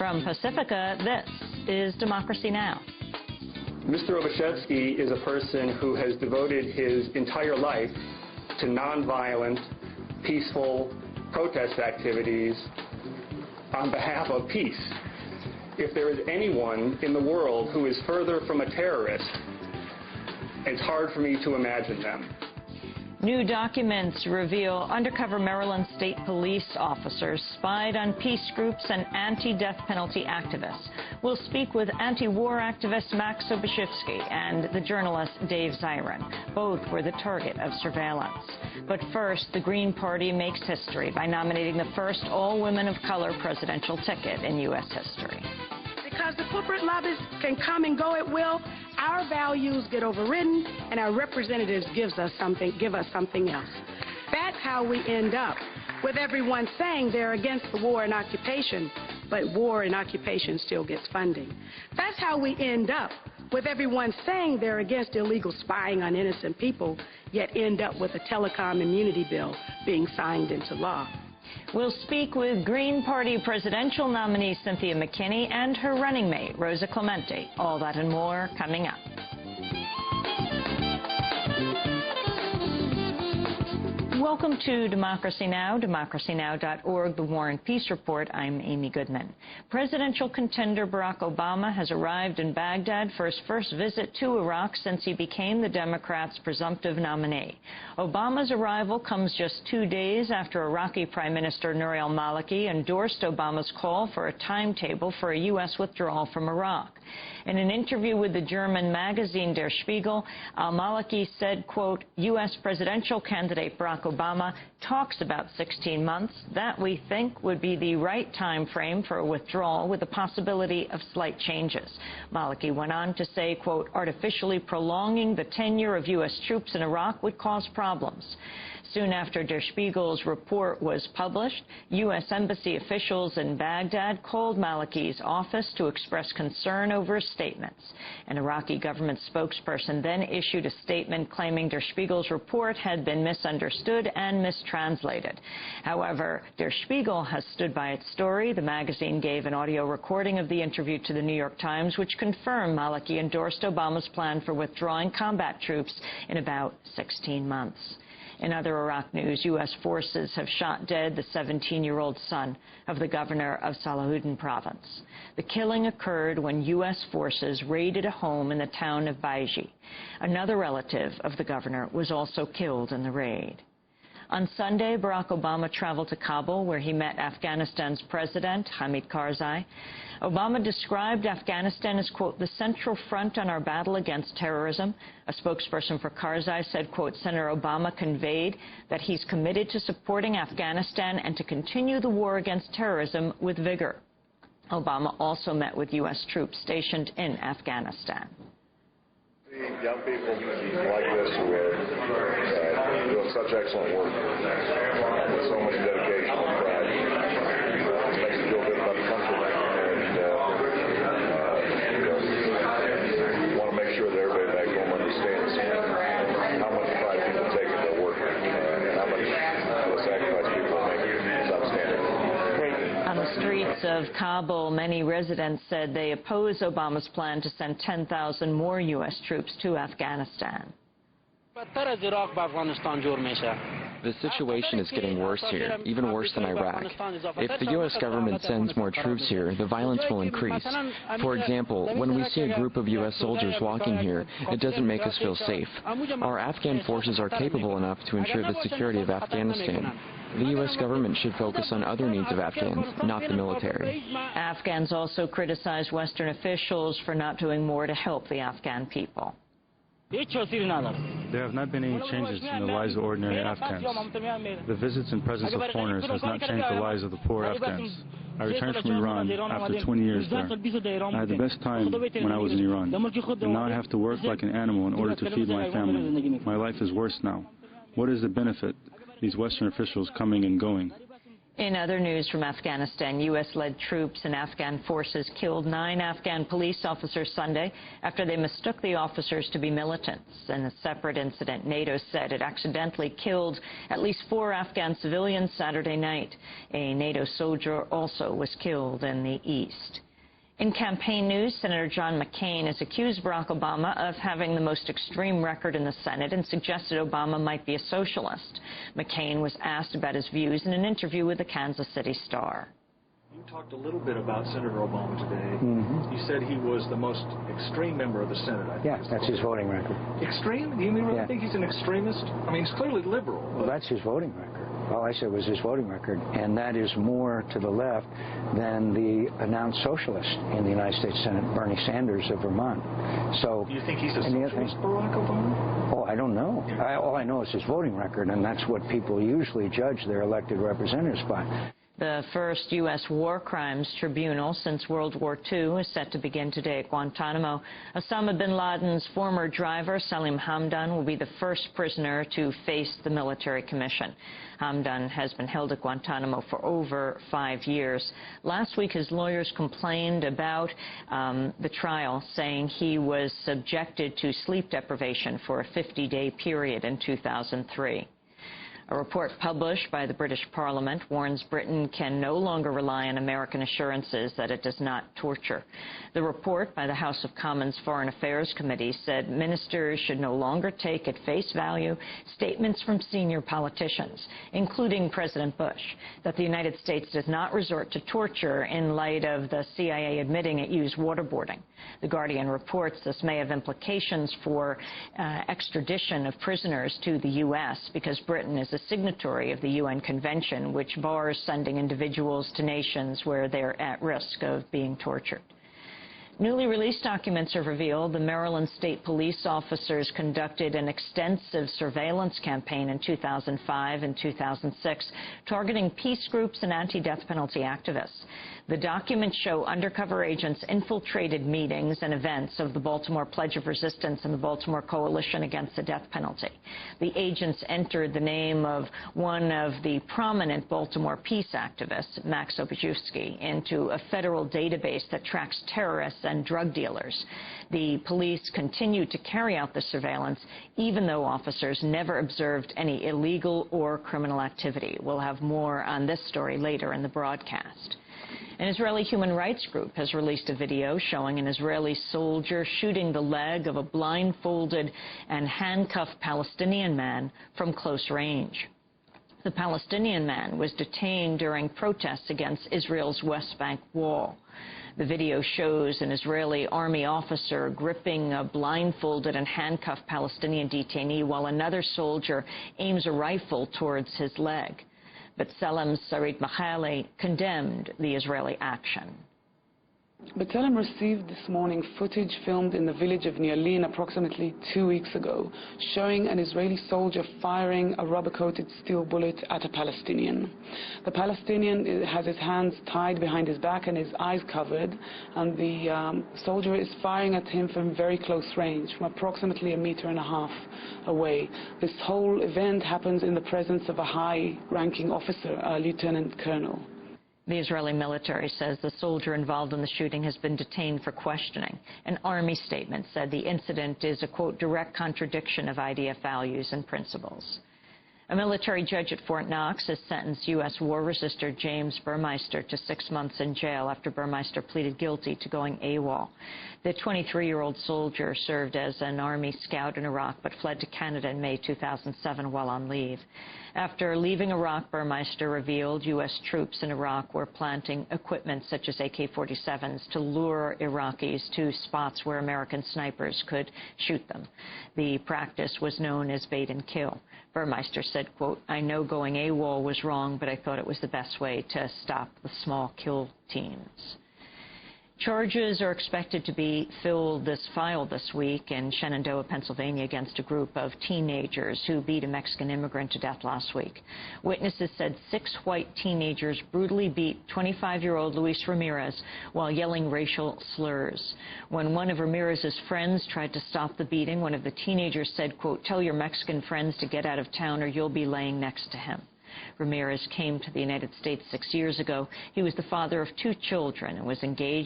From Pacifica, this is Democracy Now! Mr. Obashevsky is a person who has devoted his entire life to nonviolent, peaceful protest activities on behalf of peace. If there is anyone in the world who is further from a terrorist, it's hard for me to imagine them. New documents reveal undercover Maryland State Police officers spied on peace groups and anti-death penalty activists. We'll speak with anti-war activist Max Obashevsky and the journalist Dave Zirin. Both were the target of surveillance. But first, the Green Party makes history by nominating the first all-women of color presidential ticket in U.S. history. Because the corporate lobbyists can come and go at will, our values get overridden, and our representatives give us something else. That's how we end up with everyone saying they're against the war and occupation, but war and occupation still gets funding. That's how we end up with everyone saying they're against illegal spying on innocent people, yet end up with a telecom immunity bill being signed into law. We'll speak with Green Party presidential nominee Cynthia McKinney and her running mate, Rosa Clemente. All that and more coming up. Welcome to Democracy Now!, democracynow.org, The War and Peace Report. I'm Amy Goodman. Presidential contender Barack Obama has arrived in Baghdad for his first visit to Iraq since he became the Democrats' presumptive nominee. Obama's arrival comes just 2 days after Iraqi Prime Minister Nouri al-Maliki endorsed Obama's call for a timetable for a U.S. withdrawal from Iraq. In an interview with the German magazine Der Spiegel, al-Maliki said, quote, U.S. presidential candidate Barack Obama talks about 16 months. That, we think, would be the right time frame for a withdrawal with the possibility of slight changes. Maliki went on to say, quote, artificially prolonging the tenure of U.S. troops in Iraq would cause problems. Soon after Der Spiegel's report was published, U.S. embassy officials in Baghdad called Maliki's office to express concern over his statements. An Iraqi government spokesperson then issued a statement claiming Der Spiegel's report had been misunderstood and mistranslated. However, Der Spiegel has stood by its story. The magazine gave an audio recording of the interview to the New York Times, which confirmed Maliki endorsed Obama's plan for withdrawing combat troops in about 16 months. In other Iraq news, U.S. forces have shot dead the 17-year-old son of the governor of Salahuddin province. The killing occurred when U.S. forces raided a home in the town of Baiji. Another relative of the governor was also killed in the raid. On Sunday, Barack Obama traveled to Kabul, where he met Afghanistan's president, Hamid Karzai. Obama described Afghanistan as, quote, the central front on our battle against terrorism. A spokesperson for Karzai said, quote, Senator Obama conveyed that he's committed to supporting Afghanistan and to continue the war against terrorism with vigor. Obama also met with U.S. troops stationed in Afghanistan. Young people like this who are doing such excellent work with so much dedication and pride. It makes you feel good about the country, and want to make sure that everybody back home understands how much pride people take in their work and how much sacrifice people make. It's outstanding. On the streets of Kabul, many residents said they oppose Obama's plan to send 10,000 more U.S. troops to Afghanistan. The situation is getting worse here, even worse than Iraq. If the U.S. government sends more troops here, the violence will increase. For example, when we see a group of U.S. soldiers walking here, it doesn't make us feel safe. Our Afghan forces are capable enough to ensure the security of Afghanistan. The U.S. government should focus on other needs of Afghans, not the military. Afghans also criticized Western officials for not doing more to help the Afghan people. There have not been any changes in the lives of ordinary Afghans. The visits and presence of foreigners has not changed the lives of the poor Afghans. I returned from Iran after 20 years there. I had the best time when I was in Iran, and now I have to work like an animal in order to feed my family. My life is worse now. What is the benefit? These Western officials coming and going. In other news from Afghanistan, U.S.-led troops and Afghan forces killed 9 Afghan police officers Sunday after they mistook the officers to be militants. In a separate incident, NATO said it accidentally killed at least 4 Afghan civilians Saturday night. A NATO soldier also was killed in the east. In campaign news, Senator John McCain has accused Barack Obama of having the most extreme record in the Senate and suggested Obama might be a socialist. McCain was asked about his views in an interview with the Kansas City Star. You talked a little bit about Senator Obama today. You said he was the most extreme member of the Senate, I think. Yeah, that's his voting record. Extreme? Do you really think he's an extremist? I mean, he's clearly liberal. Well, that's his voting record. All I said was his voting record, and that is more to the left than the announced socialist in the United States Senate, Bernie Sanders of Vermont. So, do you think he's a socialist, Barack Obama? Oh, I don't know. All I know is his voting record, and that's what people usually judge their elected representatives by. The first U.S. war crimes tribunal since World War II is set to begin today at Guantanamo. Osama bin Laden's former driver, Salim Hamdan, will be the first prisoner to face the military commission. Hamdan has been held at Guantanamo for over 5 years. Last week, his lawyers complained about the trial, saying he was subjected to sleep deprivation for a 50-day period in 2003. A report published by the British Parliament warns Britain can no longer rely on American assurances that it does not torture. The report by the House of Commons Foreign Affairs Committee said ministers should no longer take at face value statements from senior politicians, including President Bush, that the United States does not resort to torture in light of the CIA admitting it used waterboarding. The Guardian reports this may have implications for extradition of prisoners to the U.S. because Britain is a signatory of the UN Convention, which bars sending individuals to nations where they're at risk of being tortured. Newly released documents have revealed the Maryland State Police officers conducted an extensive surveillance campaign in 2005 and 2006, targeting peace groups and anti-death penalty activists. The documents show undercover agents infiltrated meetings and events of the Baltimore Pledge of Resistance and the Baltimore Coalition Against the Death Penalty. The agents entered the name of one of the prominent Baltimore peace activists, Max Obajewski, into a federal database that tracks terrorists and drug dealers. The police continued to carry out the surveillance, even though officers never observed any illegal or criminal activity. We'll have more on this story later in the broadcast. An Israeli human rights group has released a video showing an Israeli soldier shooting the leg of a blindfolded and handcuffed Palestinian man from close range. The Palestinian man was detained during protests against Israel's West Bank wall. The video shows an Israeli army officer gripping a blindfolded and handcuffed Palestinian detainee while another soldier aims a rifle towards his leg. But B'Tselem Sarit Michaeli condemned the Israeli action. B'Tselem received this morning footage filmed in the village of Nialin approximately 2 weeks ago, showing an Israeli soldier firing a rubber-coated steel bullet at a Palestinian. The Palestinian has his hands tied behind his back and his eyes covered, and the soldier is firing at him from very close range, from approximately 1.5 meters away. This whole event happens in the presence of a high-ranking officer, a lieutenant colonel. The Israeli military says the soldier involved in the shooting has been detained for questioning. An army statement said the incident is a, quote, direct contradiction of IDF values and principles. A military judge at Fort Knox has sentenced U.S. war resister James Burmeister to 6 months in jail after Burmeister pleaded guilty to going AWOL. The 23-year-old soldier served as an Army scout in Iraq but fled to Canada in May 2007 while on leave. After leaving Iraq, Burmeister revealed U.S. troops in Iraq were planting equipment such as AK-47s to lure Iraqis to spots where American snipers could shoot them. The practice was known as bait and kill. Burmeister said, quote, "I know going AWOL was wrong, but I thought it was the best way to stop the small kill teams." Charges are expected to be filed this week in Shenandoah, Pennsylvania, against a group of teenagers who beat a Mexican immigrant to death last week. Witnesses said 6 white teenagers brutally beat 25-year-old Luis Ramirez while yelling racial slurs. When one of Ramirez's friends tried to stop the beating, one of the teenagers said, quote, "Tell your Mexican friends to get out of town or you'll be laying next to him." Ramirez came to the United States 6 years ago. He was the father of 2 children and was engaged